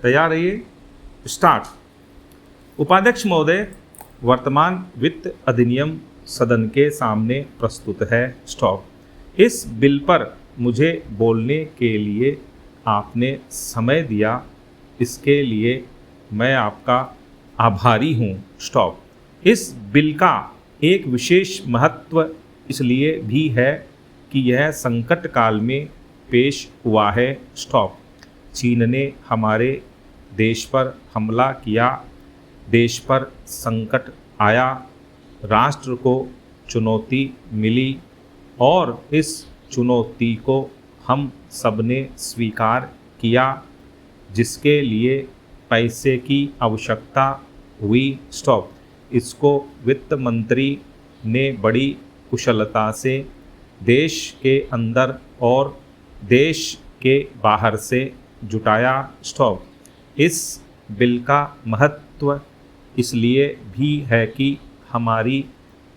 तैयार रहिए। स्टार्ट। उपाध्यक्ष महोदय, वर्तमान वित्त अधिनियम सदन के सामने प्रस्तुत है। स्टॉप। इस बिल पर मुझे बोलने के लिए आपने समय दिया, इसके लिए मैं आपका आभारी हूँ। स्टॉप। इस बिल का एक विशेष महत्व इसलिए भी है कि यह संकट काल में पेश हुआ है। स्टॉप। चीन ने हमारे देश पर हमला किया, देश पर संकट आया, राष्ट्र को चुनौती मिली और इस चुनौती को हम सबने स्वीकार किया, जिसके लिए पैसे की आवश्यकता हुई। स्टॉप। इसको वित्त मंत्री ने बड़ी कुशलता से देश के अंदर और देश के बाहर से जुटाया। स्टॉप। इस बिल का महत्व इसलिए भी है कि हमारी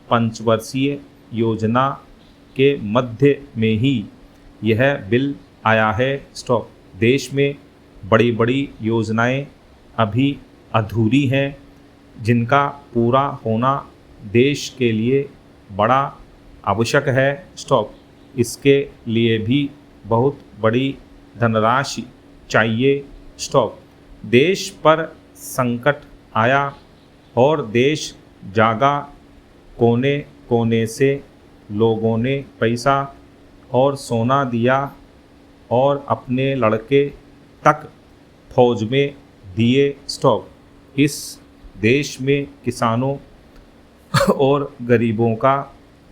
पंचवर्षीय योजना के मध्य में ही यह बिल आया है। स्टॉप। देश में बड़ी बड़ी योजनाएं अभी अधूरी हैं, जिनका पूरा होना देश के लिए बड़ा आवश्यक है। स्टॉप। इसके लिए भी बहुत बड़ी धनराशि चाहिए। स्टॉप। देश पर संकट आया और देश जागा, कोने कोने से लोगों ने पैसा और सोना दिया और अपने लड़के तक फौज में दिए। स्टॉप। इस देश में किसानों और गरीबों का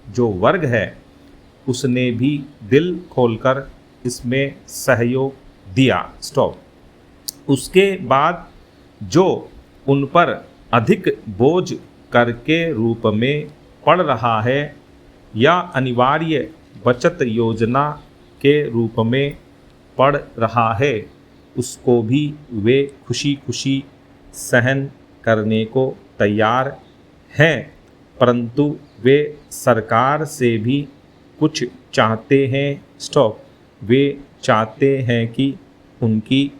जो वर्ग है, उसने भी दिल खोलकर इसमें सहयोग दिया। स्टॉप। उसके बाद जो उन पर अधिक बोझ कर के रूप में पड़ रहा है या अनिवार्य बचत योजना के रूप में पड़ रहा है, उसको भी वे खुशी खुशी सहन करने को तैयार हैं, परंतु वे सरकार से भी कुछ चाहते हैं। स्टॉप। वे चाहते हैं कि उनकी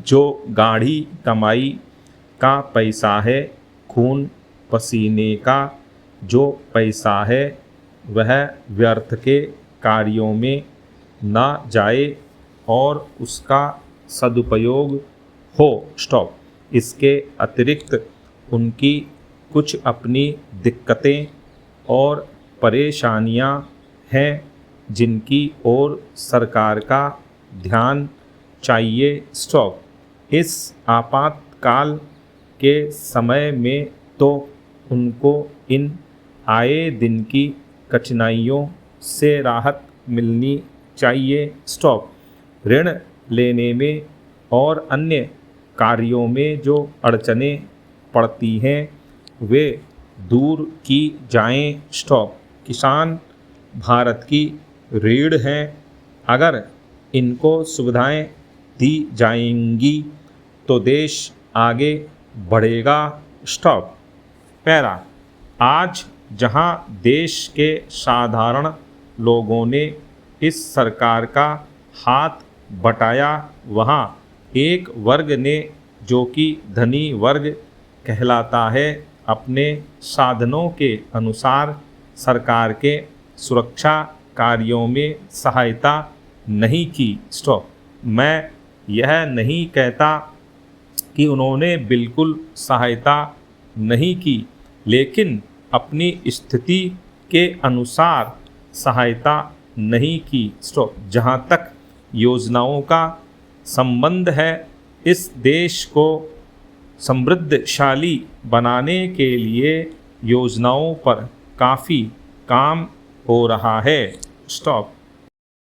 जो गाढ़ी कमाई का पैसा है, खून पसीने का जो पैसा है, वह व्यर्थ के कार्यों में ना जाए और उसका सदुपयोग हो। स्टॉप। इसके अतिरिक्त उनकी कुछ अपनी दिक्कतें और परेशानियां हैं, जिनकी ओर सरकार का ध्यान चाहिए। स्टॉप। इस आपातकाल के समय में तो उनको इन आए दिन की कठिनाइयों से राहत मिलनी चाहिए। स्टॉप। ऋण लेने में और अन्य कार्यों में जो अड़चनें पड़ती हैं, वे दूर की जाएं। स्टॉप। किसान भारत की रीढ़ हैं, अगर इनको सुविधाएं दी जाएंगी तो देश आगे बढ़ेगा। स्टॉप। पैरा। आज जहां देश के साधारण लोगों ने इस सरकार का हाथ बटाया, वहाँ एक वर्ग ने, जो कि धनी वर्ग कहलाता है, अपने साधनों के अनुसार सरकार के सुरक्षा कार्यों में सहायता नहीं की। स्टॉप। मैं यह नहीं कहता कि उन्होंने बिल्कुल सहायता नहीं की, लेकिन अपनी स्थिति के अनुसार सहायता नहीं की। स्टॉप। जहाँ तक योजनाओं का संबंध है, इस देश को समृद्धशाली बनाने के लिए योजनाओं पर काफ़ी काम हो रहा है। स्टॉप।